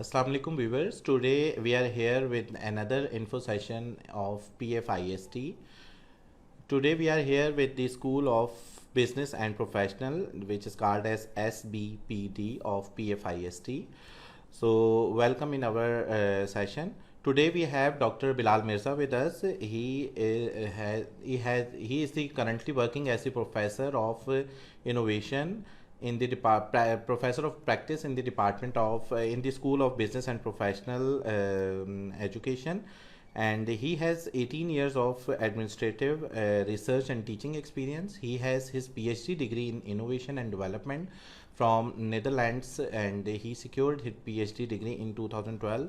Assalamu alaikum viewers. Today we are here with another info session of PFIST. Today we are here with the School of Business and Professional, which is called as SBPD of PFIST. So welcome in our session. Today we have Dr. Bilal Mirza with us. He is the currently working as the professor of innovation in the professor of practice in the department of in the School of Business and Professional Education, and he has 18 years of administrative research and teaching experience. He has his PhD degree in innovation and development from Netherlands, and he secured his PhD degree in 2012.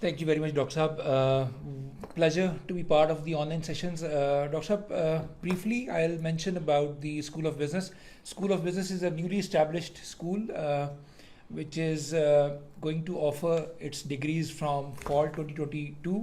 Thank you very much, Dr. Saab. Pleasure to be part of the online sessions. Dr. Saab, briefly, I'll mention about the School of Business. School of Business is a newly established school which is going to offer its degrees from fall 2022.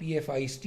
PFIST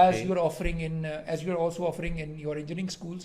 as you are also offering in your engineering schools.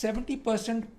70%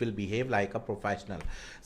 will behave like a professional.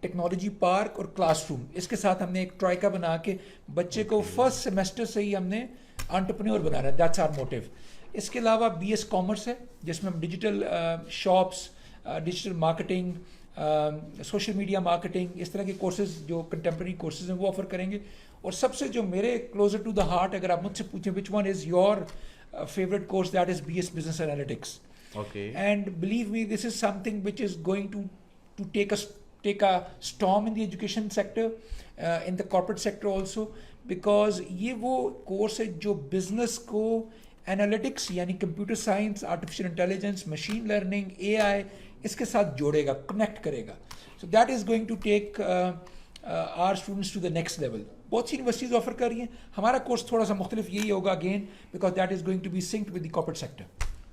Technology park اور class room. اس کے ساتھ ہم نے ایک troika بنا کے بچے کو فرسٹ سیمسٹر سے ہی ہم نے انٹرپرینور بنانا ہے. That's are motive. اس کے علاوہ بی ایس کامرس ہے جس میں ہم digital shops, digital marketing, social media marketing, اس طرح کے کورسز جو کنٹمپریری کورسز ہیں وہ آفر کریں گے. اور سب سے جو میرے کلوزر ٹو دا ہارٹ, اگر آپ مجھ سے پوچھیں which one is your favourite course, that is B S business analytics. And believe me this is something which is going to take a storm in the education sector, in the corporate sector also, because یہ وہ course ہے جو business کو analytics یعنی computer science, artificial intelligence, machine learning, A I, اس کے ساتھ جوڑے گا, کنیکٹ کرے گا. So that is going to take our students to the next level. بہت سی یونیورسٹیز آفر کر رہی ہیں. ہمارا کورس تھوڑا سا مختلف یہی ہوگا again, because that is going to be synced with the corporate sector.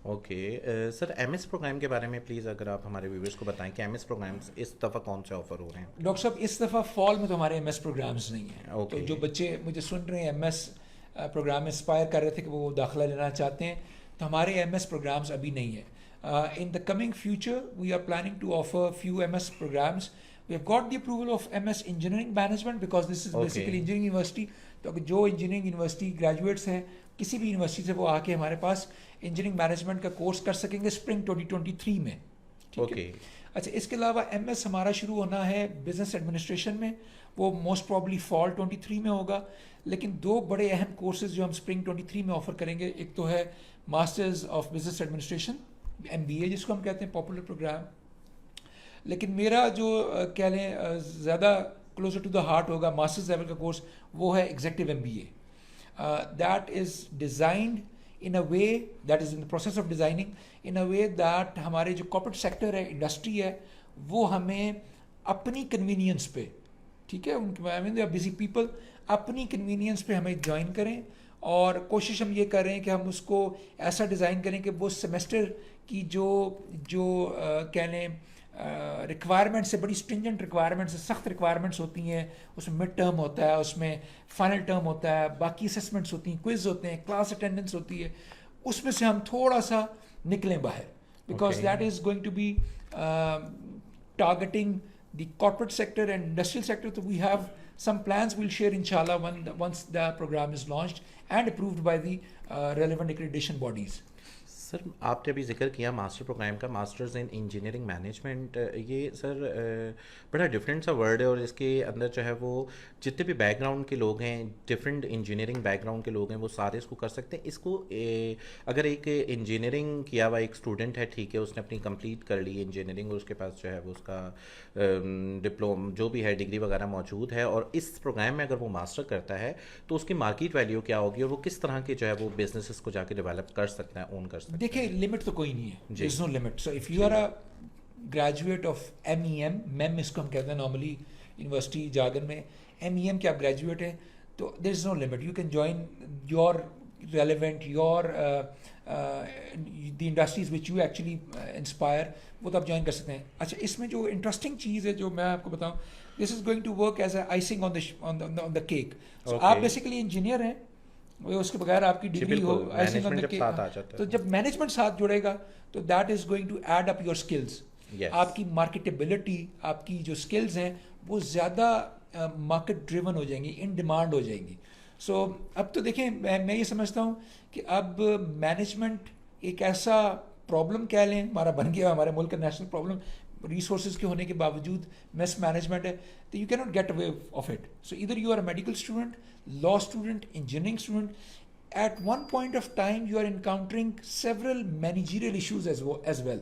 Okay sir, M S program کے بارے میں پلیز اگر آپ ہمارے ویورس کو بتائیں کہ ایم ایس پروگرامس اس دفعہ کون سے آفر ہو رہے ہیں. ڈاکٹر صاحب اس دفعہ فال میں تو ہمارے ایم ایس پروگرامس نہیں ہیں. تو جو بچے مجھے سن رہے ہیں ایم ایس پروگرام میں اسپائر کر رہے تھے کہ وہ داخلہ لینا چاہتے ہیں, تو ہمارے ایم ایس پروگرامس ابھی نہیں ہیں. In the coming future we are planning to offer few M S programs. We have got the approval of M S engineering management because this is basically engineering university. تو جو engineering university graduates ہیں کسی بھی university سے, وہ آ کے ہمارے پاس engineering management کا کورس کر سکیں گے اسپرنگ 2023 میں. ٹھیک ہے. اچھا, اس کے علاوہ ایم ایس ہمارا شروع ہونا ہے بزنس ایڈمنسٹریشن میں, وہ موسٹ پرابلی فال 23 میں ہوگا. لیکن دو بڑے اہم کورسز جو ہم اسپرنگ 23 میں آفر کریں گے, ایک تو ہے masters of business administration, M B A جس کو ہم کہتے ہیں, پاپولر پروگرام. لیکن میرا جو کہہ لیں زیادہ کلوزر ٹو دا ہارٹ ہوگا ماسٹرز لیول کا کورس, وہ ہے executive M B A. That is designed in a way, that is in the process of designing in a way that ہمارے جو corporate sector ہے, انڈسٹری ہے, وہ ہمیں اپنی کنوینئنس پہ, ٹھیک ہے, ان کے I mean they are busy people, اپنی کنوینئنس پہ ہمیں جوائن کریں. اور کوشش ہم یہ کر رہے ہیں کہ ہم اس کو ایسا ڈیزائن کریں کہ وہ سیمسٹر کی جو کہہ لیں ریکوائرمنٹس ہے, بڑی اسٹرنجنٹ ریکوائرمنٹس, سخت ریکوائرمنٹس ہوتی ہیں. اس میں مڈ ٹرم ہوتا ہے, اس میں فائنل ٹرم ہوتا ہے, باقی اسسمنٹس ہوتی ہیں, کوئز ہوتے ہیں, کلاس اٹینڈنس ہوتی ہے. اس میں سے ہم تھوڑا سا نکلیں باہر, because that is going to be targeting the corporate sector and industrial sector. تو we have some plans we'll share inshallah once the program is launched and approved by the relevant accreditation bodies. سر آپ نے ابھی ذکر کیا master programme کا, masters in engineering management. یہ سر بڑا different سا ورڈ ہے, اور اس کے اندر جو ہے وہ جتنے بھی بیک گراؤنڈ کے لوگ ہیں, ڈفرینٹ انجینئرنگ بیک گراؤنڈ کے لوگ ہیں, وہ سارے اس کو کر سکتے ہیں. اس کو اگر ایک انجینئرنگ کیا ہوا ایک اسٹوڈنٹ ہے, ٹھیک ہے, اس نے اپنی کمپلیٹ کر لی انجینئرنگ, اور اس کے پاس جو ہے وہ اس کا ڈپلوم جو بھی ہے ڈگری وغیرہ موجود ہے, اور اس پروگرام میں اگر وہ ماسٹر کرتا ہے تو اس کی مارکیٹ ویلیو کیا ہوگی, اور وہ کس طرح کے جو ہے وہ بزنسز کو جا کے ڈیولپ کر سکتا ہے, اون کر سکتا ہے. دیکھیں لمٹ تو کوئی نہیں ہے, there is no limit. So if you are a graduate of MEM اس کو ہم کہتے ہیں نارملی یونیورسٹی جارگن میں, MEM کے آپ گریجویٹ ہیں, تو there is no limit. You can join your relevant, the industries which you actually inspire, وہ تو آپ جوائن کر سکتے ہیں. اچھا, اس میں جو انٹرسٹنگ چیز ہے جو میں آپ کو بتاؤں, this is going to work as a icing on the cake. So آپ بیسیکلی انجینئر ہیں, اس کے بغیر آپ کی ڈگری ہو, تو جب مینجمنٹ ساتھ جڑے گا تو that is going to add up your skills. آپ کی مارکیٹیبلٹی, آپ کی جو اسکلز ہیں وہ زیادہ مارکیٹ ڈریون ہو جائیں گی, ان ڈیمانڈ ہو جائیں گی. سو اب تو دیکھیں میں یہ سمجھتا ہوں کہ اب مینجمنٹ ایک ایسا پرابلم کہہ لیں ہمارا بن گیا, ہمارے ملک کا نیشنل پرابلم, ریسورسز کے ہونے کے باوجود مس مینجمنٹ ہے, تو یو کی not get away of it. So ادھر you are a medical student, law student, engineering student, at one point of time you are encountering several managerial issues as well.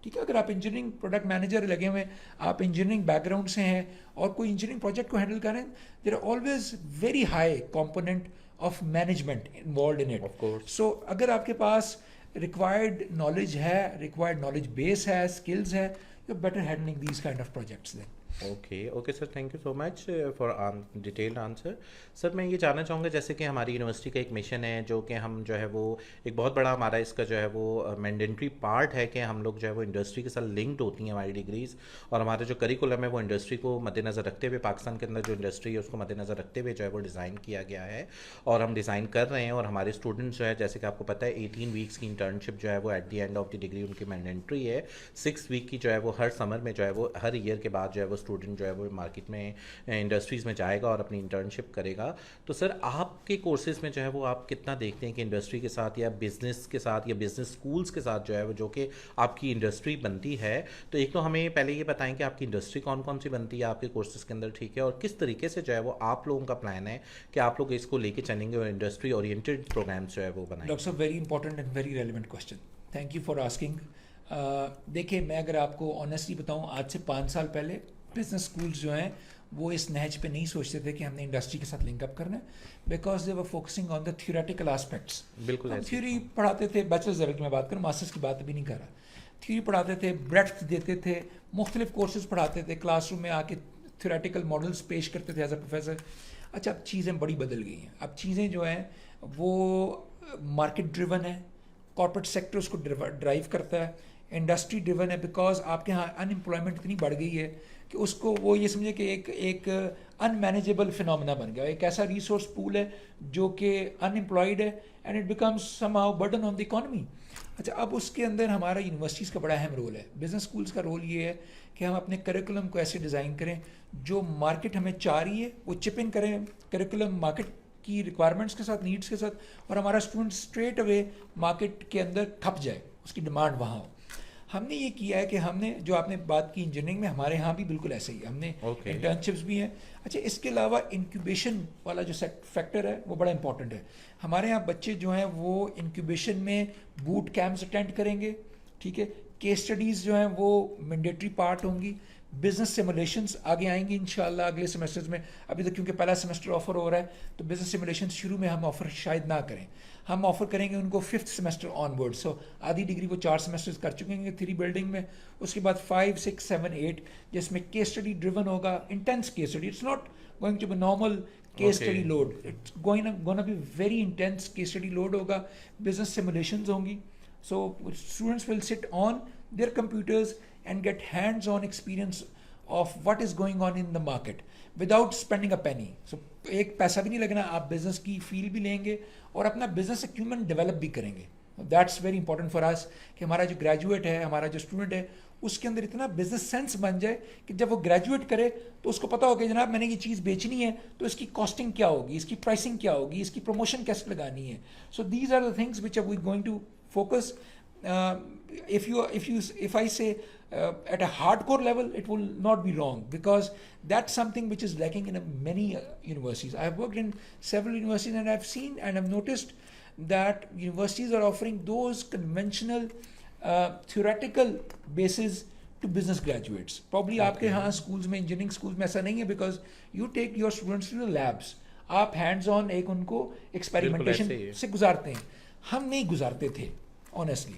ٹھیک ہے, اگر آپ انجینئرنگ پروڈکٹ مینیجر لگے ہوئے ہیں, آپ engineering back ground سے ہیں اور کوئی انجینئرنگ پروجیکٹ کو ہینڈل کریں, there are always very high component of management involved in it. So اگر آپ کے پاس ریکوائرڈ نالج ہے, ریکوائرڈ نالج بیس ہے, اسکلز ہے, you are better handling these kind of projects then. Okay sir, thank you so much for detailed answer. Sir میں یہ جاننا چاہوں گا, جیسے کہ ہماری یونیورسٹی کا ایک مشن ہے جو کہ ہم جو ہے وہ ایک بہت بڑا ہمارا اس کا جو ہے وہ مینڈیٹری پارٹ ہے کہ ہم لوگ جو ہے وہ انڈسٹری کے ساتھ لنکڈ ہوتی ہیں ہماری ڈگریز, اور ہمارا جو کریکولم ہے وہ انڈسٹری کو مد نظر رکھتے ہوئے, پاکستان کے اندر جو انڈسٹری ہے اس کو مد نظر رکھتے ہوئے جو ہے وہ ڈیزائن کیا گیا ہے, اور ہم ڈیزائن کر رہے ہیں. اور ہمارے اسٹوڈنٹس جو ہے, جیسے کہ آپ کو پتہ ہے 18 ویکس کی انٹرنشپ جو ہے وہ at the end of the degree ان کی مینڈیٹری ہے. 6 ویک کی جو ہے وہ ہر سمر میں جو ہے وہ ہر ایئر کے بعد جو ہے وہ اسٹوڈنٹ جو ہے وہ مارکیٹ میں انڈسٹریز میں جائے گا اور اپنی انٹرنشپ کرے گا. تو سر آپ کے کورسز میں جو ہے وہ آپ کتنا دیکھتے ہیں کہ انڈسٹری کے ساتھ یا بزنس کے ساتھ یا بزنس اسکولس کے ساتھ جو ہے وہ جو کہ آپ کی انڈسٹری بنتی ہے, تو ایک تو ہمیں پہلے یہ بتائیں کہ آپ کی انڈسٹری کون کون سی بنتی ہے آپ کے کورسز کے اندر, ٹھیک ہے, اور کس طریقے سے جو ہے وہ آپ لوگوں کا پلان ہے کہ آپ لوگ اس کو لے کے چلیں گے اور انڈسٹری اورینٹیڈ پروگرامس جو ہے وہ بنائیں گے. ڈاکٹر صاحب very important and very relevant question, thank you for asking. دیکھیں میں اگر آپ کو آنیسٹلی بتاؤں, آج سے 5 سال پہلے بزنس اسکولز جو ہیں وہ اس نہج پہ نہیں سوچتے تھے کہ ہم نے انڈسٹری کے ساتھ لنک اپ کرنا ہے, because they were focusing on the theoretical aspects. بالکل تھیوری پڑھاتے تھے, بیچلرز لیول کی میں بات کروں, ماسٹرس کی بات بھی نہیں کر رہا. تھیوری پڑھاتے تھے, بریڈتھ دیتے تھے, مختلف کورسز پڑھاتے تھے, کلاس روم میں آ کے تھیوریٹیکل ماڈلس پیش کرتے تھے ایز اے پروفیسر. اچھا اب چیزیں بڑی بدل گئی ہیں, اب چیزیں جو ہیں وہ مارکیٹ ڈریون ہے, کارپوریٹ سیکٹر اس کو ڈرائیو کرتا ہے, انڈسٹری ڈریون ہے, بیکاز آپ کے یہاں ان امپلائمنٹ اتنی بڑھ گئی ہے کہ اس کو وہ یہ سمجھے کہ ایک ان مینیجیبل فنومینا بن گیا, ایک ایسا ریسورس پول ہے جو کہ ان امپلائڈ ہے and it becomes some how burden on the economy. اچھا اب اس کے اندر ہمارا یونیورسٹیز کا بڑا اہم رول ہے, بزنس اسکولس کا رول یہ ہے کہ ہم اپنے کریکولم کو ایسے ڈیزائن کریں جو مارکیٹ ہمیں چاہ رہی ہے وہ چپ ان کریں کریکولم مارکیٹ کی ریکوائرمنٹس کے ساتھ, نیڈس کے ساتھ, اور ہمارا اسٹوڈنٹ اسٹریٹ اوے مارکیٹ کے اندر کھپ جائے, اس کی ڈیمانڈ وہاں ہو. ہم نے یہ کیا ہے کہ ہم نے جو آپ نے بات کی انجینئرنگ میں, ہمارے ہاں بھی بالکل ایسے ہی ہم نے انٹرنشپس بھی ہیں. اچھا اس کے علاوہ انکیوبیشن والا جو فیکٹر ہے وہ بڑا امپورٹنٹ ہے. ہمارے یہاں بچے جو ہیں وہ انکیوبیشن میں بوٹ کیمپس اٹینڈ کریں گے, ٹھیک ہے, کیس اسٹڈیز جو ہیں وہ مینڈیٹری پارٹ ہوں گی, بزنس سیمولیشنس آگے آئیں گی انشاءاللہ اگلے سیمسٹرز میں. ابھی تک کیونکہ پہلا سیمسٹر آفر ہو رہا ہے تو بزنس سیمولیشنس شروع میں ہم آفر شاید نہ کریں, ہم آفر کریں گے ان کو 5th سیمسٹر آن ورڈ. سو آدھی ڈگری وہ 4 سیمسٹرز کر چکے ہیں 3 بلڈنگ میں, اس کے بعد 5, 6, 7, 8 جس میں کیس اسٹڈی ڈریون ہوگا, intense case study. It's not going to be normal case study load, it's going to be very intense case study load ہوگا, business simulations ہوں گی. So students will sit on their computers and get hands-on experience of what is going on in the market without spending a penny. So ایک پیسہ بھی نہیں لگنا, آپ business کی فیل بھی لیں گے اور اپنا بزنس ایکیومنٹ ڈیولپ بھی کریں گے. That's very important for us کہ ہمارا جو گریجویٹ ہے, ہمارا جو اسٹوڈنٹ ہے, اس کے اندر اتنا بزنس سینس بن جائے کہ جب وہ گریجویٹ کرے تو اس کو پتا ہو کہ جناب میں نے یہ چیز بیچنی ہے تو اس کی کاسٹنگ کیا ہوگی, اس کی پرائسنگ کیا ہوگی, اس کی پروموشن کیسے لگانی ہے. So these are the things which are we going to focus. If I say at a hardcore level, it will not be wrong because that's something which is lacking in many universities. I have worked in several universities and I've seen and I've noticed that universities are offering those conventional theoretical basis to business graduates. Probably آپ کے ہاں schools میں, engineering schools میں ایسا نہیں ہے because you take your students to the labs. آپ hands on ایک ان کو ایکسپیریمنٹیشن سے گزارتے ہیں, ہم نہیں گزارتے تھے آنیسٹلی.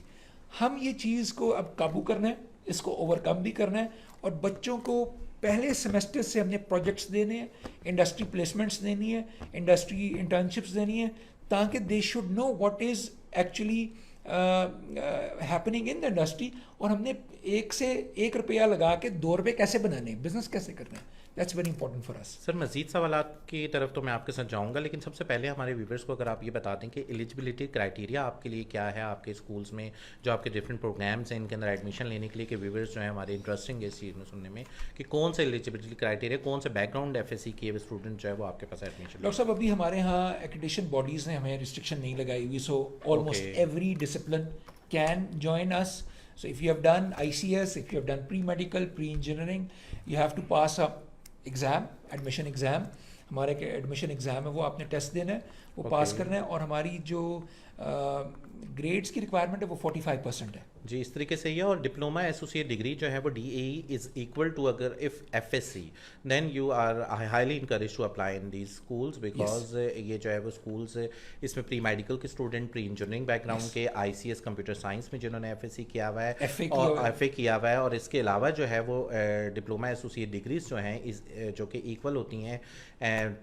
ہم یہ چیز کو اب قابو کرنا ہے, اس کو اوور کم بھی کرنا ہے, اور بچوں کو پہلے سیمسٹر سے ہم نے پروجیکٹس دینے ہیں, انڈسٹری پلیسمنٹس دینی ہے, انڈسٹری انٹرنشپس دینی ہے, تاکہ they should know what is actually happening in the industry. اور ہم نے 1 سے 1 روپیہ لگا کے 2 روپے کیسے بنانے ہیں, بزنس کیسے کرنا ہے. دیٹس ویری امپورٹنٹ فار اس. سر مزید سوالات کی طرف تو میں آپ کے ساتھ جاؤں گا, لیکن سب سے پہلے ہمارے ویورس کو اگر آپ یہ بتا دیں کہ ایلیجبلٹی کرائٹیریا آپ کے لیے کیا ہے آپ کے اسکولس میں, جو آپ کے ڈفرینٹ پروگرامس ہیں ان کے اندر ایڈمیشن لینے کے لیے, کہ ویورس جو ہیں ہمارے انٹرسٹنگ ہے اس چیز میں سننے میں کہ کون سے ایلیجبلٹی کرائٹیریا, کون سے background F S C کیے ہوئے اسٹوڈنٹ جو ہے وہ آپ کے پاس ایڈمیشن. ڈاکٹر صاحب ابھی ہمارے یہاں ایکریڈیشن باڈیز نے ہمیں ریسٹرکشن نہیں لگائی ہوئی, سو almost every discipline can join us. So if you have done ICS, if you have done pre-medical, pre-engineering, you have to pass a exam, admission exam. ہمارے ایڈمیشن ایگزام ہے وہ آپ نے ٹیسٹ دینا ہے, وہ پاس کرنا ہے, اور ہماری جو گریڈس کی ریکوائرمنٹ ہے وہ 45% ہے. جی اس طریقے سے یہ, اور ڈپلوما ایسوسیٹ ڈگری جو ہے وہ DAE از ایکول ٹو, اگر if FSC then you are highly encourage to apply in these schools, because یہ جو ہے وہ اسکولس اس میں پری میڈیکل کے student, pre engineering background کے, ICS کمپیوٹر سائنس میں جنہوں نے FSC کیا ہوا ہے اور FA کیا ہوا ہے, اور اس کے علاوہ جو ہے وہ ڈپلوما ایسوسیٹ ڈگریز جو ہیں جو کہ ایکول ہوتی ہیں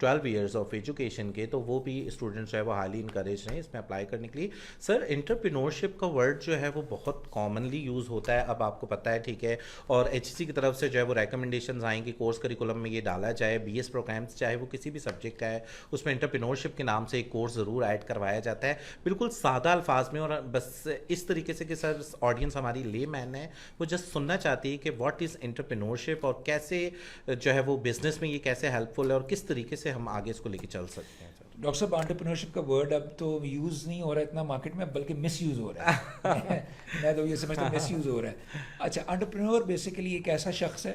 12 ایئرس آف ایجوکیشن کے, تو وہ بھی اسٹوڈنٹس جو ہے وہ ہائیلی انکریج ہیں اس میں اپلائی کرنے کے لیے. سر انٹرپرینورشپ کا ورڈ جو ہے وہ بہت بہت کامنلی یوز ہوتا ہے اب آپ کو پتہ ہے, ٹھیک ہے, اور HEC کی طرف سے جو ہے وہ ریکمنڈیشنز آئیں کہ کورس کریکولم میں یہ ڈالا جائے, BS پروگرامس چاہے وہ کسی بھی سبجیکٹ کا ہے اس میں انٹرپرینورشپ کے نام سے ایک کورس ضرور ایڈ کروایا جاتا ہے, بالکل سادہ الفاظ میں, اور بس اس طریقے سے کہ سر آڈینس ہماری لے مین ہے, وہ جسٹ سننا چاہتی ہے کہ واٹ از انٹرپرینورشپ اور کیسے جو ہے وہ بزنس میں یہ کیسے ہیلپ فل ہے اور کس طریقے سے ہم آگے اس کو لے کے چل سکتے ہیں. ڈاکٹر صاحب انٹرپرینورشپ کا ورڈ اب تو یوز نہیں ہو رہا ہے اتنا مارکیٹ میں, بلکہ مس یوز ہو رہا ہے. میں تو یہ سمجھتا ہوں مس یوز ہو رہا ہے. اچھا, انٹرپرینور بیسیکلی ایک ایسا شخص ہے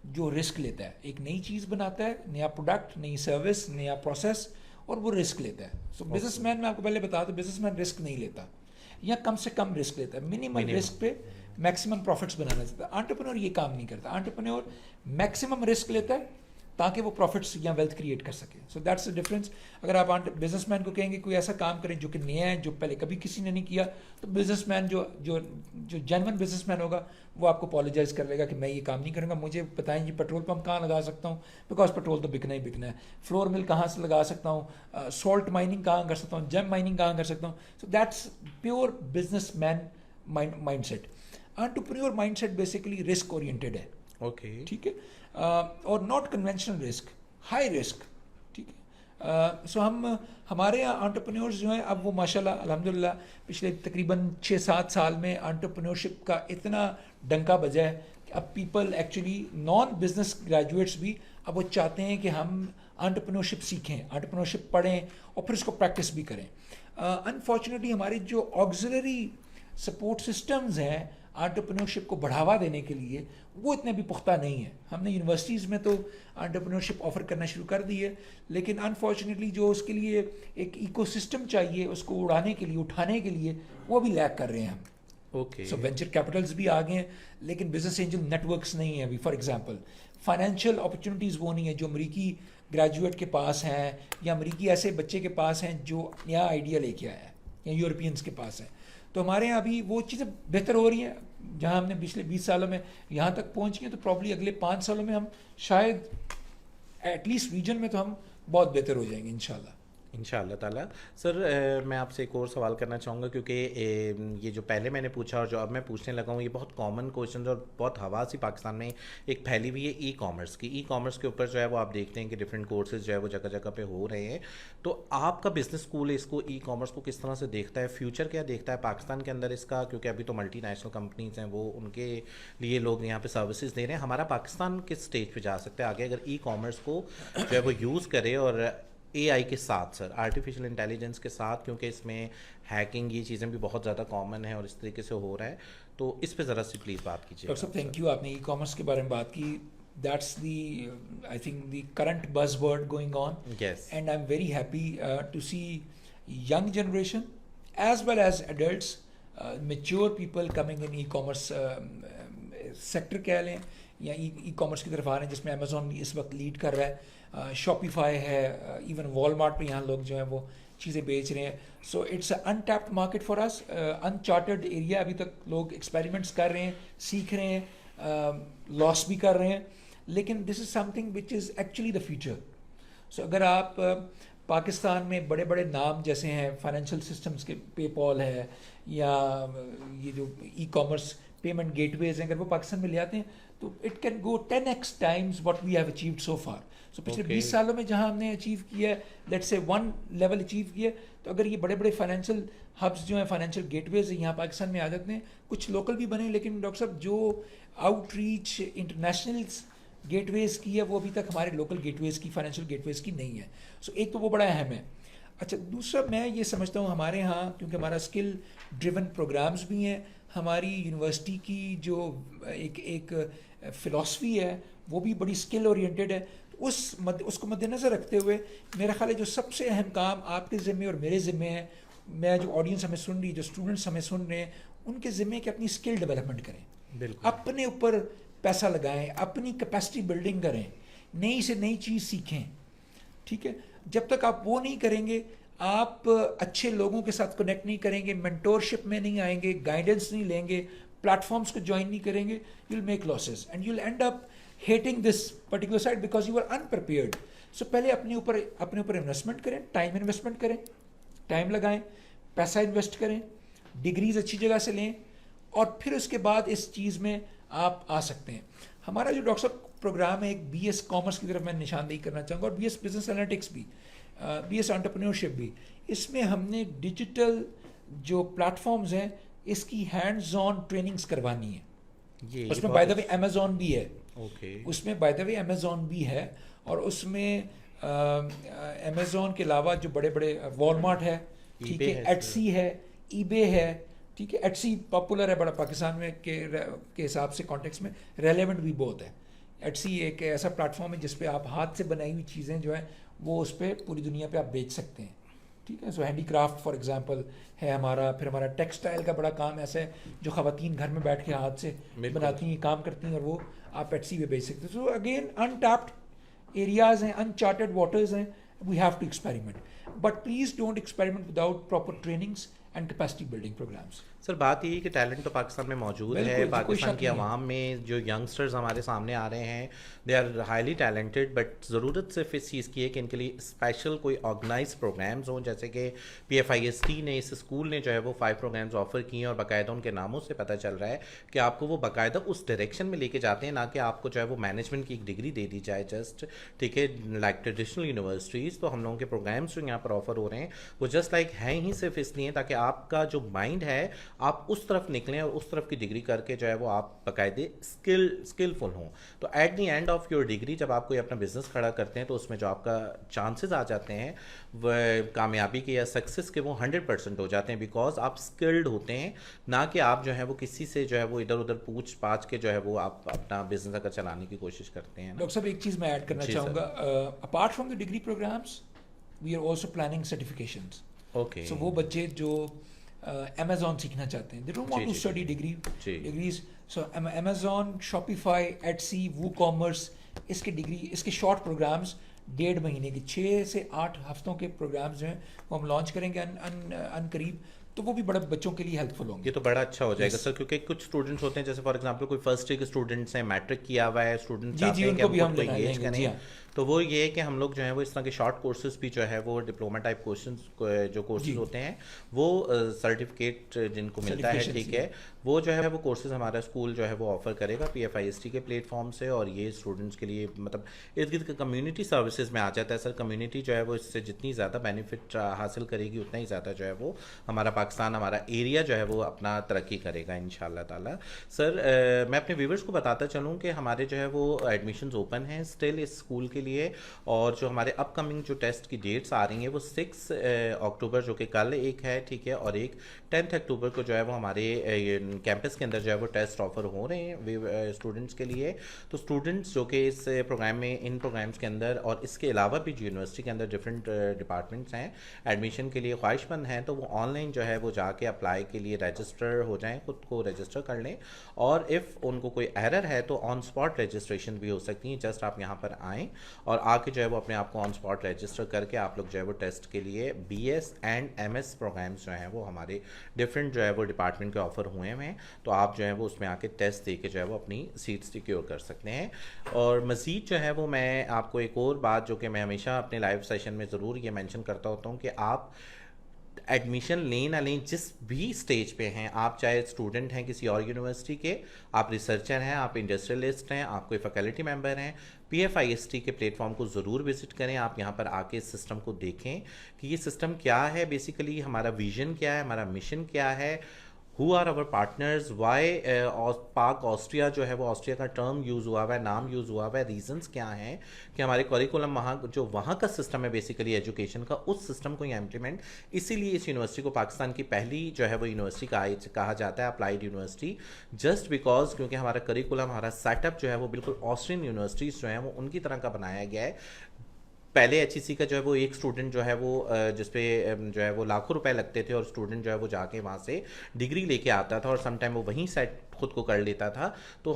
جو رسک لیتا ہے, ایک نئی چیز بناتا ہے, نیا پروڈکٹ, نئی سروس, نیا پروسیس, اور وہ رسک لیتا ہے. سو بزنس مین, میں آپ کو پہلے بتا دوں, بزنس مین رسک نہیں لیتا یا کم سے کم رسک لیتا ہے, منیمم رسک پہ میکسیمم پروفٹس بنانا چاہتا ہے. انٹرپرینور یہ کام نہیں کرتا, انٹرپرینور میکسیمم رسک لیتا ہے تاکہ وہ پروفٹس یا ویلتھ کریٹ کر سکے. So that's the difference. اگر آپ بزنس مین کو کہیں گے کوئی ایسا کام کریں جو کہ نیا ہے, جو پہلے کبھی کسی نے نہیں کیا, تو بزنس مین جو جینون بزنس مین ہوگا وہ آپ کو اپالوجائز کر لے گا کہ میں یہ کام نہیں کروں گا, مجھے بتائیں جی پیٹرول پمپ کہاں لگا سکتا ہوں, بیکاز پیٹرول تو بکنا ہی بکنا ہے, فلور مل کہاں سے لگا سکتا ہوں, سالٹ مائننگ کہاں کر سکتا ہوں, جیم مائننگ کہاں کر سکتا ہوں. So that's pure businessman mindset. Entrepreneur mindset basically risk oriented ہے. اوکے, ٹھیک ہے, اور not conventional risk, high risk. ٹھیک ہے, سو ہمارے یہاں انٹرپرینورز جو ہیں اب وہ ماشاء اللہ الحمد للہ پچھلے تقریباً 6-7 سال میں انٹرپرینورشپ کا اتنا ڈنکا بجا ہے کہ اب people actually non business graduates بھی اب وہ چاہتے ہیں کہ ہم انٹرپرینورشپ سیکھیں, انٹرپرینورشپ پڑھیں اور پھر اس کو پریکٹس بھی کریں. انفارچونیٹلی ہماری جو آگزلری سپورٹ سسٹمز ہیں انٹرپرینورشپ کو بڑھاوا دینے کے لیے وہ اتنے بھی پختہ نہیں ہیں. ہم نے یونیورسٹیز میں تو انٹرپرینورشپ آفر کرنا شروع کر دی ہے, لیکن انفارچونیٹلی جو اس کے لیے ایک ایکو سسٹم چاہیے اس کو اڑانے کے لیے, اٹھانے کے لیے, وہ بھی لیک کر رہے ہیں ہم. اوکے, سو وینچر کیپٹلز بھی آ گئے ہیں لیکن بزنس اینجل نیٹ ورکس نہیں ہیں ابھی. فار ایگزامپل فائنینشیل اپرچونیٹیز وہ نہیں ہیں جو امریکی گریجویٹ کے پاس ہیں یا امریکی ایسے بچے کے پاس ہیں جو نیا آئیڈیا لے کے آیا ہے یا یورپینس کے پاس ہیں. تو ہمارے یہاں ابھی وہ چیزیں بہتر ہو رہی ہیں. جہاں ہم نے پچھلے 20 سالوں میں یہاں تک پہنچ گئے, تو پرابلی اگلے 5 سالوں میں ہم شاید ایٹ لیسٹ ریجن میں تو ہم بہت بہتر ہو جائیں گے انشاءاللہ. ان شاء اللہ تعالیٰ. سر میں آپ سے ایک اور سوال کرنا چاہوں گا, کیونکہ یہ جو پہلے میں نے پوچھا اور جو اب میں پوچھنے لگا ہوں یہ بہت کامن کویشچن اور بہت ہوا سی پاکستان میں ایک پھیلی ہوئی ہے ای کامرس کی. ای کامرس کے اوپر جو ہے وہ آپ دیکھتے ہیں کہ ڈفرینٹ کورسز جو ہے وہ جگہ جگہ پہ ہو رہے ہیں. تو آپ کا بزنس اسکول اس کو ای کامرس کو کس طرح سے دیکھتا ہے, فیوچر کیا دیکھتا ہے پاکستان کے اندر اس کا, کیونکہ ابھی تو ملٹی نیشنل کمپنیز ہیں وہ ان کے لیے لوگ یہاں پہ سروسز دے رہے ہیں. ہمارا پاکستان کس اسٹیج پہ جا سکتا ہے آگے اگر ای کامرس کو جو ہے وہ یوز کرے, اور AI کے ساتھ سر آرٹیفیشیل انٹیلیجنس کے ساتھ, کیونکہ اس میں ہیکنگ یہ چیزیں بھی بہت زیادہ کامن ہیں اور اس طریقے سے ہو رہا ہے, تو اس پہ ذرا سی پلیز بات کیجیے. ڈاکٹر صاحب تھینک یو, آپ نے ای کامرس کے بارے میں بات کی. That's the I think the current buzzword going on, and I am very happy to see young generation as well as adults, mature people coming in e-commerce sector کہہ لیں یا e commerce کی طرف آ رہے ہیں, جس میں Amazon اس وقت لیڈ کر رہا ہے, شاپیفائی ہے, ایون والمارٹ پہ یہاں لوگ جو ہیں وہ چیزیں بیچ رہے ہیں. So it's a untapped market for us, uncharted area. ابھی تک لوگ ایکسپیریمنٹس کر رہے ہیں, سیکھ رہے ہیں, لاس بھی کر رہے ہیں, لیکن this is something which is actually the future. So اگر آپ پاکستان میں بڑے بڑے نام جیسے ہیں فائنینشیل سسٹمز کے, پے پال ہے یا یہ جو e commerce payment gateways ہیں, اگر وہ پاکستان میں لے آتے ہیں تو it can go 10x times what we have achieved so far. So پچھلے 20 سالوں میں جہاں ہم نے اچیو کیا ہے, لیٹ سے 1 لیول اچیو کیا ہے, تو اگر یہ بڑے بڑے فائنینشیل ہبس جو ہیں, فائنینشیل گیٹ ویز یہاں پاکستان میں آ جاتے ہیں, کچھ لوکل بھی بنے, لیکن ڈاکٹر صاحب جو آؤٹ ریچ انٹرنیشنل گیٹ ویز کی ہے وہ ابھی تک ہمارے لوکل گیٹ ویز کی, فائنینشیل گیٹ ویز کی نہیں ہے. سو ایک تو وہ بڑا اہم ہے. اچھا, دوسرا میں یہ سمجھتا ہوں ہمارے ہاں کیونکہ ہمارا اسکل ڈریون پروگرامز بھی ہیں, ہماری یونیورسٹی کی جو ایک فلاسفی ہے وہ بھی بڑی اسکل اورینٹیڈ ہے. اس کو مد نظر رکھتے ہوئے میرا خیال ہے جو سب سے اہم کام آپ کے ذمے اور میرے ذمے ہے, میں جو آڈینس ہمیں سن رہی, جو اسٹوڈنٹس ہمیں سن رہے ہیں, ان کے ذمے کہ اپنی اسکل ڈیولپمنٹ کریں, اپنے اوپر پیسہ لگائیں, اپنی کیپیسٹی بلڈنگ کریں, نئی سے نئی چیز سیکھیں. ٹھیک ہے, جب تک آپ وہ نہیں کریں گے, آپ اچھے لوگوں کے ساتھ کنیکٹ نہیں کریں گے, مینٹورشپ میں نہیں آئیں گے, گائیڈنس نہیں لیں گے, پلیٹ فارمس کو جوائن نہیں کریں گے, you will make losses and you will end up hating this particular side because you are unprepared. So پہلے اپنے اوپر انویسٹمنٹ کریں, ٹائم انویسٹمنٹ کریں, ٹائم لگائیں, پیسہ انویسٹ کریں, ڈگریز اچھی جگہ سے لیں, اور پھر اس کے بعد اس چیز میں آپ آ سکتے ہیں. ہمارا جو ڈاکٹر صاحب پروگرام ہے ایک بی ایس کامرس کی طرف میں نشاندہی کرنا چاہوں گا, اور بی ایس بزنس انالیٹکس بھی, بی ایس انٹرپرینورشپ بھی. اس میں ہم نے ڈیجیٹل جو پلیٹ فارمز ہیں اس کی ہینڈز آن ٹریننگز کروانی ہے. اس میں بائی دا وے امیزون بھی ہے, اس میں بائی دا وے امیزون بھی ہے, اور اس میں امیزون کے علاوہ جو بڑے بڑے والمارٹ ہے, ٹھیک ہے, ایٹسی ہے, ای بے ہے, ٹھیک ہے. ایٹسی پاپولر ہے بڑا پاکستان میں کے حساب سے, کانٹیکس میں ریلیونٹ بھی بہت ہے. ایٹسی ایک ایسا پلیٹ فارم ہے جس پہ آپ ہاتھ سے بنائی ہوئی چیزیں جو ہیں وہ اس پہ پوری دنیا پہ آپ بیچ سکتے ہیں, ٹھیک ہے. سو ہینڈی کرافٹ فار ایگزامپل ہے ہمارا. پھر ہمارا ٹیکسٹائل کا بڑا کام ایسا ہے جو خواتین گھر میں بیٹھ کے ہاتھ سے بناتی ہیں, کام کرتی ہیں, اور وہ آپ ایٹسی پہ بیچ سکتے ہیں. سو اگین انٹیپڈ ایریاز ہیں, انچارٹڈ واٹرز ہیں, we have to experiment, but please don't experiment without proper trainings and capacity building programs. Sir بات یہ ہے کہ ٹیلنٹ تو پاکستان میں موجود ہے, پاکستان کی عوام میں جو ینگسٹرز ہمارے سامنے آ رہے ہیں they are highly talented, but ضرورت صرف اس چیز کی ہے کہ ان کے لیے اسپیشل کوئی آرگنائز پروگرامز ہوں, جیسے کہ P F I S T نے, اس اسکول نے جو ہے وہ 5 پروگرامز آفر کیے ہیں, اور باقاعدہ ان کے ناموں سے پتہ چل رہا ہے کہ آپ کو وہ باقاعدہ اس ڈائریکشن میں لے کے جاتے ہیں, نہ کہ آپ کو جو ہے وہ مینجمنٹ کی ایک ڈگری دے دی جائے جسٹ, ٹھیک ہے, لائک ٹریڈیشنل یونیورسٹیز. تو ہم لوگوں کے پروگرامز جو یہاں پر آفر ہو رہے ہیں وہ جسٹ لائک ہیں ہی صرف اس لیے تاکہ آپ کا جو مائنڈ ہے آپ اس طرف نکلیں اور اس طرف کی ڈگری کر کے جو ہے وہ آپ باقاعدے اسکلفل ہوں. تو at the end of your degree جب آپ کوئی اپنا بزنس کھڑا کرتے ہیں تو اس میں جو آپ کا چانسز آ جاتے ہیں وہ کامیابی کے یا سکسیس کے وہ 100% ہو جاتے ہیں, بیکاز آپ اسکلڈ ہوتے ہیں, نہ کہ آپ جو ہے وہ کسی سے جو ہے وہ ادھر ادھر پوچھ پاچھ کے جو ہے وہ آپ اپنا بزنس اگر چلانے کی کوشش کرتے ہیں. ڈاکٹر صاحب ایک چیز میں ایڈ کرنا چاہوں گا, apart from the degree programs we are also planning certifications. Okay, so وہ بچے جو امیزون سیکھنا چاہتے ہیں, they don't want to study degrees. So Amazon, Shopify, Etsy, WooCommerce, اس کے شارٹ پروگرامز 1.5 مہینے کے 6 سے 8 ہفتوں کے پروگرامز جو ہیں وہ ہم لانچ کریں گے ان قریب, تو وہ بھی بڑے بچوں کے لیے ہیلپ فل ہوں گے. یہ تو بڑا اچھا ہو جائے گا سر, کیونکہ کچھ اسٹوڈنٹس ہوتے ہیں جیسے فار ایگزامپل کوئی فرسٹ ایئر کے اسٹوڈنٹس ہیں, میٹرک کیا ہوا ہے اسٹوڈنٹ, چاہتے ہیں کہ ہم کو انگیج کریں, تو وہ یہ ہے کہ ہم لوگ جو ہے وہ اس طرح کے شارٹ کورسز بھی جو ہے وہ ڈپلوما ٹائپ کورسز ہوتے ہیں, وہ سرٹیفکیٹ جن کو ملتا ہے, ٹھیک ہے, وہ جو ہے وہ کورسز ہمارا اسکول جو ہے وہ آفر کرے گا P F I S T کے پلیٹ فارم سے. اور یہ اسٹوڈنٹس کے لیے مطلب ارد گرد کمیونٹی سروسز میں آ جاتا ہے سر. کمیونٹی جو ہے وہ اس سے جتنی زیادہ بینیفٹ حاصل کرے گی اتنا ہی زیادہ جو ہے وہ ہمارا پاکستان, ہمارا ایریا جو ہے وہ اپنا ترقی کرے گا ان شاء اللہ تعالیٰ. سر میں اپنے ویورس کو بتاتا چلوں کہ ہمارے جو ہے وہ ایڈمیشنز اوپن ہیں اسٹل اس اسکول کے لیے, اور جو ہمارے اپ کمنگ جو ٹیسٹ کی ڈیٹس آ رہی ہیں وہ 6 اکتوبر جو کہ کل ایک ہے, ٹھیک ہے, اور ایک 10 اکتوبر کو جو ہے وہ ہمارے کیمپس کے اندر جو ہے وہ ٹیسٹ آفر ہو رہے ہیں اسٹوڈنٹس کے لیے. تو اسٹوڈنٹس جو کہ اس پروگرام میں, ان پروگرامس کے اندر اور اس کے علاوہ بھی جو یونیورسٹی کے اندر ڈفرینٹ ڈپارٹمنٹس ہیں ایڈمیشن کے لیے خواہش مند ہیں, تو وہ آن لائن جو ہے وہ جا کے اپلائی کے لیے رجسٹر ہو جائیں, خود کو رجسٹر کر لیں, اور اف ان کو کوئی ایرر ہے تو آن اسپاٹ رجسٹریشن بھی ہو سکتی ہیں. جسٹ آپ یہاں پر آئیں اور آ کے جو ہے وہ اپنے آپ کو آن اسپاٹ رجسٹر کر کے آپ لوگ جو ہے وہ ٹیسٹ کے لیے B S and M S programs جو ہیں وہ ہمارے ڈفرینٹ جو ہے وہ ڈپارٹمنٹ کے آفر ہوئے ہیں, تو آپ جو ہے وہ اس میں آ کے ٹیسٹ دے کے جو ہے وہ اپنی سیٹ سیکیور کر سکتے ہیں. اور مزید جو ہے وہ میں آپ کو ایک اور بات جو کہ میں ہمیشہ اپنے لائیو سیشن میں ضرور یہ مینشن کرتا ہوتا ہوں کہ آپ ایڈمیشن لیں نہ لیں, جس بھی اسٹیج پہ ہیں, آپ چاہے اسٹوڈنٹ ہیں کسی اور یونیورسٹی کے, آپ ریسرچر ہیں, آپ انڈسٹریلسٹ ہیں, آپ کوئی فیکلٹی ممبر ہیں, P F I S T کے پلیٹ فارم کو ضرور وزٹ کریں. آپ یہاں پر آ کے اس سسٹم کو دیکھیں کہ یہ سسٹم کیا ہے, بیسیکلی ہمارا ویژن کیا ہے, ہمارا مشن کیا ہے, who are our partners, why پاک آسٹریا جو ہے وہ آسٹریا کا ٹرم یوز ہوا ہوا ہے, نام یوز ہوا ہوا ہے, ریزنس کیا ہیں کہ ہمارے کوریکولم وہاں کا سسٹم ہے بیسیکلی ایجوکیشن کا, اس سسٹم کو امپلیمنٹ, اسی لیے اس یونیورسٹی کو پاکستان کی پہلی جو ہے وہ یونیورسٹی کہا جاتا ہے, اپلائیڈ یونیورسٹی, جسٹ بیکاز کیونکہ ہمارا کریکولم, ہمارا سیٹ اپ جو ہے وہ بالکل آسٹرین یونیورسٹیز جو ہیں وہ ان کی طرح کا بنایا گیا ہے. پہلے ایچ ای سی کا جو ہے وہ ایک اسٹوڈنٹ جو ہے وہ جس پہ جو ہے وہ لاکھوں روپے لگتے تھے, اور اسٹوڈنٹ جو ہے وہ جا کے وہاں سے ڈگری لے کے آتا تھا, اور سم ٹائم وہ وہیں سیٹ خود کو کر لیتا تھا. تو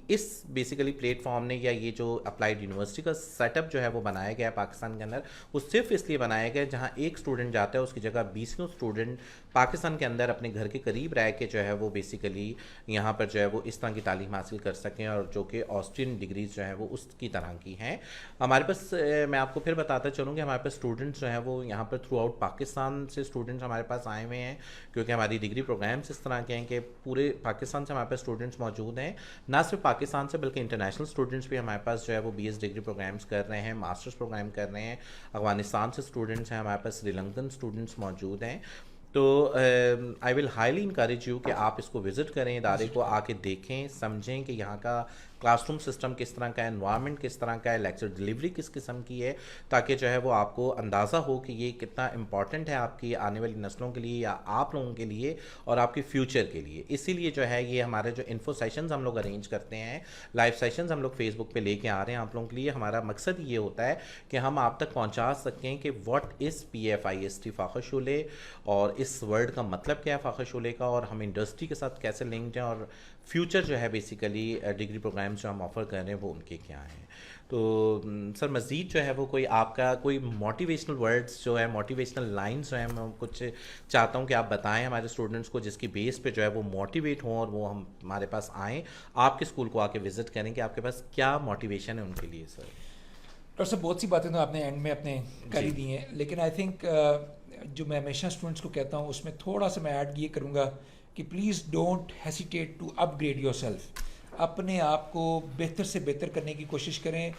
اس بیسیکلی پلیٹ فارم نے یا یہ جو اپلائیڈ یونیورسٹی کا سیٹ اپ جو ہے وہ بنایا گیا ہے پاکستان کے اندر، وہ صرف اس لیے بنایا گیا ہے جہاں ایک اسٹوڈنٹ جاتا ہے اس کی جگہ 20 اسٹوڈنٹ پاکستان کے اندر اپنے گھر کے قریب رہ کے جو ہے وہ بیسیکلی یہاں پر جو ہے وہ اس طرح کی تعلیم حاصل کر سکیں، اور جو کہ آسٹرین ڈگریز جو ہیں وہ اس کی طرح کی ہیں. ہمارے پاس میں آپ کو پھر بتاتا چلوں کہ ہمارے پاس اسٹوڈنٹس جو ہیں وہ یہاں پر تھرو آؤٹ پاکستان سے اسٹوڈنٹس ہمارے پاس آئے ہوئے ہیں، کیونکہ ہماری ڈگری پروگرامس اس طرح کے ہیں کہ پورے پاکستان سے ہمارے پاس اسٹوڈنٹس موجود ہیں. نہ صرف پاکستان سے بلکہ انٹرنیشنل اسٹوڈنٹس بھی ہمارے پاس جو ہے وہ بی ایس ڈگری پروگرامس کر رہے ہیں، ماسٹرس پروگرام کر رہے ہیں. افغانستان سے اسٹوڈنٹس ہیں ہمارے پاس، سری لنکن اسٹوڈنٹس موجود ہیں. تو آئی ول ہائیلی انکریج یو کہ آپ اس کو وزٹ کریں، ادارے کو آ کے دیکھیں، سمجھیں کہ یہاں کا کلاس روم سسٹم کس طرح کا ہے، انوائرمنٹ کس طرح کا ہے، لیکچر ڈلیوری کس قسم کی ہے، تاکہ جو ہے وہ آپ کو اندازہ ہو کہ یہ کتنا امپورٹنٹ ہے آپ کی آنے والی نسلوں کے لیے یا آپ لوگوں کے لیے اور آپ کے فیوچر کے لیے. اسی لیے جو ہے یہ ہمارے جو انفو سیشنز ہم لوگ ارینج کرتے ہیں، لائیو سیشنز ہم لوگ فیس بک پہ لے کے آ رہے ہیں آپ لوگوں کے لیے. ہمارا مقصد یہ ہوتا ہے کہ ہم آپ تک پہنچا سکیں کہ واٹ از PFIST فاخر شعلے، اور اس ورڈ کا مطلب کیا ہے فاخر شعلے کا، اور ہم انڈسٹری کے ساتھ کیسے لنکڈ ہیں، اور فیوچر جو ہے بیسیکلی ڈگری پروگرامس جو ہم آفر کر رہے ہیں وہ ان کے کیا ہیں. تو سر مزید جو ہے وہ کوئی آپ کا کوئی موٹیویشنل ورڈز جو ہے، موٹیویشنل لائنس جو ہیں، میں کچھ چاہتا ہوں کہ آپ بتائیں ہمارے اسٹوڈنٹس کو، جس کی بیس پہ جو ہے وہ موٹیویٹ ہوں اور وہ ہمارے پاس آئیں، آپ کے اسکول کو آ کے وزٹ کریں، کہ آپ کے پاس کیا موٹیویشن ہے ان کے لیے. سر ڈاکٹر صاحب بہت سی باتیں تو آپ نے اینڈ میں اپنے کر ہی دی ہیں، لیکن آئی تھنک جو میں ہمیشہ اسٹوڈنٹس کو کہتا ہوں اس میں تھوڑا سا میں ایڈ یہ کروں گا کہ please don't hesitate to upgrade yourself. اپنے آپ کو بہتر سے بہتر کرنے کی کوشش کریں.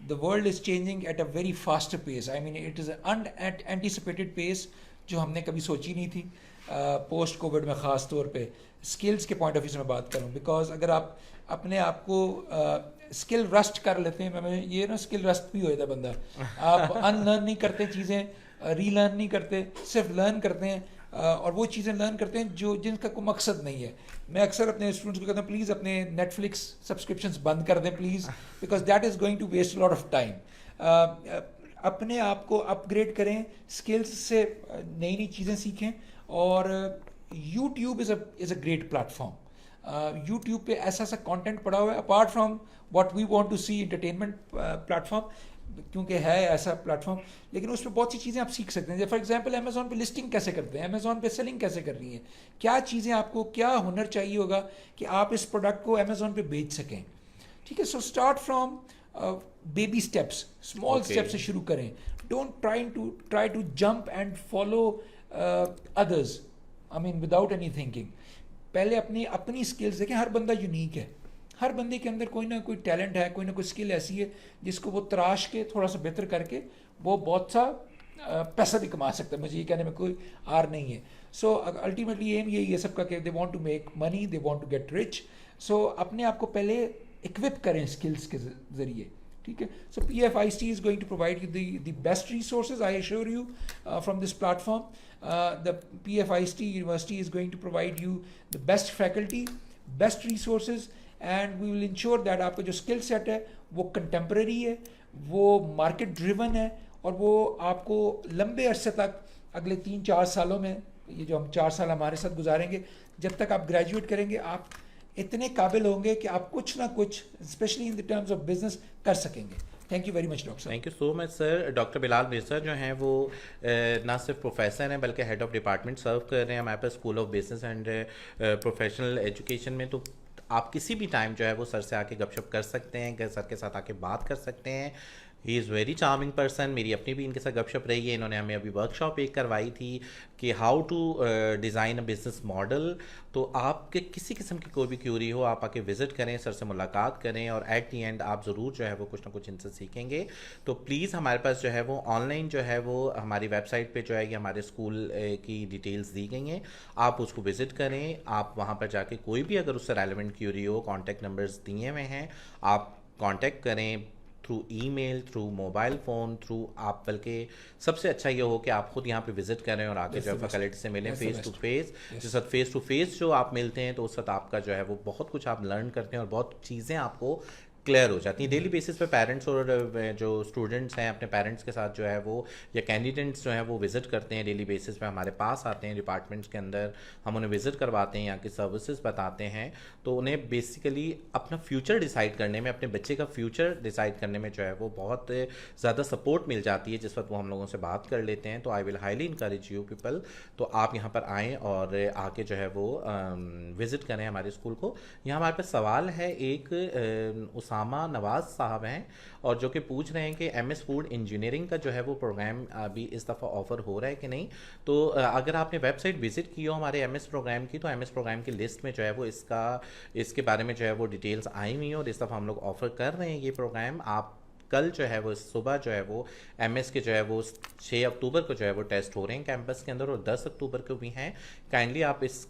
The world is changing at a very faster pace. I mean it is an anticipated pace جو ہم نے کبھی سوچی نہیں تھی پوسٹ کووڈ میں. خاص طور پہ اسکلس کے پوائنٹ آف ویو سے میں بات کروں، بیکاز اگر آپ اپنے آپ کو اسکل رسٹ کر لیتے ہیں، میں یہ نا اسکل رسٹ بھی ہو جاتا ہے بندہ. آپ ان لرن نہیں کرتے چیزیں، ری لرن نہیں کرتے، صرف لرن کرتے ہیں، اور وہ چیزیں لرن کرتے ہیں جو جن کا کوئی مقصد نہیں ہے. میں اکثر اپنے اسٹوڈنٹس کو کہتا ہوں پلیز اپنے نیٹ فلکس سبسکرپشنس بند کر دیں please, because that is going to waste lot of time. اپنے آپ کو اپ گریڈ کریں، اسکلس سے نئی نئی چیزیں سیکھیں. اور YouTube is a great platform. YouTube پہ ایسا کانٹینٹ پڑا ہوا ہے apart from what we want to see entertainment platform, کیونکہ ہے ایسا پلیٹ فارم، لیکن اس پہ بہت سی چیزیں آپ سیکھ سکتے ہیں. فار ایگزامپل امیزون پہ لسٹنگ کیسے کرتے ہیں، امیزون پہ سیلنگ کیسے کر رہی ہیں، کیا چیزیں آپ کو، کیا ہنر چاہیے ہوگا کہ آپ اس پروڈکٹ کو امیزون پہ بیچ سکیں. ٹھیک ہے، so start from baby steps, small step سے شروع کریں. Don't try to jump and follow others, I mean without any thinking. پہلے اپنی اسکلز دیکھیں. ہر بندہ یونیک ہے، ہر بندے کے اندر کوئی نہ کوئی ٹیلنٹ ہے، کوئی نہ کوئی اسکل ایسی ہے جس کو وہ تراش کے تھوڑا سا بہتر کر کے وہ بہت سا پیسہ بھی کما سکتا ہے. مجھے یہ کہنے میں کوئی آر نہیں ہے. سو الٹیمیٹلی ایم یہی ہے سب کا کہ they want to make money, they want to get rich. So اپنے آپ کو پہلے اکوپ کریں اسکلس کے ذریعے. ٹھیک ہے، so PFIST is going to provide you the best resources. I assure you from this platform. The PFIST University is going to provide you the best faculty, best resources, and we will ensure that آپ کا جو skill set ہے وہ contemporary ہے، وہ market driven ہے، اور وہ آپ کو لمبے عرصے تک اگلے 3-4 سالوں میں، یہ جو ہم 4 سال ہمارے ساتھ گزاریں گے، جب تک آپ گریجویٹ کریں گے آپ اتنے قابل ہوں گے کہ آپ کچھ نہ کچھ especially in the terms of business کر سکیں گے. Thank you very much doctor صاحب. Thank you so much sir. Doctor Bilal Mirza جو ہیں وہ نہ صرف پروفیسر ہیں بلکہ ہیڈ آف ڈپارٹمنٹ سرو کر رہے ہیں ہمارے پاس school of business and professional education میں. تو آپ کسی بھی ٹائم جو ہے وہ سر سے آ کے گپ شپ کر سکتے ہیں، سر کے ساتھ آ کے بات کر سکتے ہیں. ہی از ویری چارمنگ پرسن. میری اپنی بھی ان کے ساتھ گپ شپ رہی ہے. انہوں نے ہمیں ابھی ورک شاپ ایک کروائی تھی کہ how to design a business model. تو آپ کے کسی قسم کی کوئی بھی کیوری ہو آپ آ کے وزٹ کریں، سر سے ملاقات کریں، اور ایٹ دی اینڈ آپ ضرور جو ہے وہ کچھ نہ کچھ ان سے سیکھیں گے. تو پلیز ہمارے پاس جو ہے وہ آن لائن جو ہے وہ ہماری ویب سائٹ پہ جو ہے یہ ہمارے اسکول کی ڈیٹیلز دی گئی ہیں، آپ اس کو وزٹ کریں. آپ وہاں پر جا کے کوئی بھی اگر اس سے ریلیونٹ کیوری ہو، کانٹیکٹ نمبرز دیے ہوئے ہیں، آپ کانٹیکٹ کریں تھرو ای میل، تھرو موبائل فون، تھرو آپ. بلکہ سب سے اچھا یہ ہو کہ آپ خود یہاں پہ وزٹ کریں اور آ کے جو ہے فیکلٹی سے ملیں فیس ٹو فیس. جس وقت فیس ٹو فیس جو آپ ملتے ہیں تو اس وقت آپ کا جو ہے وہ بہت کچھ آپ لرن کرتے ہیں اور بہت چیزیں آپ کو کلیئر ہو جاتی ہیں. ڈیلی بیسس پہ پیرنٹس اور جو اسٹوڈنٹس ہیں اپنے پیرنٹس کے ساتھ جو ہے وہ یا کینڈیڈیٹس جو ہیں وہ وزٹ کرتے ہیں ڈیلی بیسس پہ, ہمارے پاس آتے ہیں ڈپارٹمنٹس کے اندر, ہم انہیں وزٹ کرواتے ہیں, یہاں کی سروسز بتاتے ہیں, تو انہیں بیسیکلی اپنا فیوچر ڈیسائیڈ کرنے میں, اپنے بچے کا فیوچر ڈیسائیڈ کرنے میں جو ہے وہ بہت زیادہ سپورٹ مل جاتی ہے جس وقت وہ ہم لوگوں سے بات کر لیتے ہیں. تو آئی ول ہائیلی انکریج یو پیپل, تو آپ یہاں پر آئیں اور آ کے جو ہے وہ وزٹ کریں ہمارے اسکول کو. یہاں ہمارے پاس سوال ہے, ایک اسامہ نواز صاحب ہیں اور جو کہ پوچھ رہے ہیں کہ ایم ایس فوڈ انجینئرنگ کا جو ہے وہ پروگرام ابھی اس دفعہ آفر ہو رہا ہے کہ نہیں. تو اگر آپ نے ویب سائٹ وزٹ کی ہو ہمارے ایم ایس پروگرام کی, تو ایم ایس پروگرام کی لسٹ میں جو ہے وہ اس کے بارے میں جو ہے وہ ڈیٹیلز آئی ہوئی ہیں, اور اس دفعہ ہم لوگ آفر کر رہے ہیں یہ پروگرام. آپ کل جو ہے وہ صبح جو ہے وہ ایم ایس کے جو ہے وہ 6 اکتوبر کو جو ہے وہ ٹیسٹ ہو رہے ہیں کیمپس کے اندر, اور 10 اکتوبر کو بھی ہیں. کائنڈلی آپ اس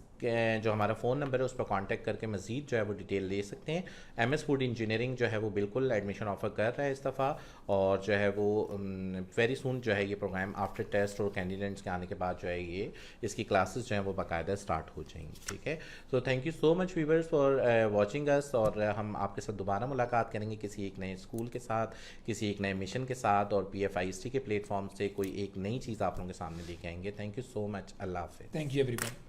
جو ہمارا فون نمبر ہے اس پر کانٹیکٹ کر کے مزید جو ہے وہ ڈیٹیل لے سکتے ہیں. ایم ایس فوڈ انجینئرنگ جو ہے وہ بالکل ایڈمیشن آفر کر رہا ہے اس دفعہ, اور جو ہے وہ ویری سون جو ہے یہ پروگرام آفٹر ٹیسٹ اور کینڈیڈیٹس کے آنے کے بعد جو ہے یہ اس کی کلاسز جو ہیں وہ باقاعدہ اسٹارٹ ہو جائیں گی. ٹھیک ہے, so thank you so much viewers for watching us, اور ہم آپ کے ساتھ دوبارہ ملاقات کریں گے کسی ایک نئے اسکول کے ساتھ, کسی ایک نئے مشن کے ساتھ, اور P F I S T کے پلیٹ فارم سے کوئی ایک نئی چیز آپ لوگوں کے سامنے لے کے آئیں گے. تھینک یو سو مچ, اللہ حافظ. Thank you every one.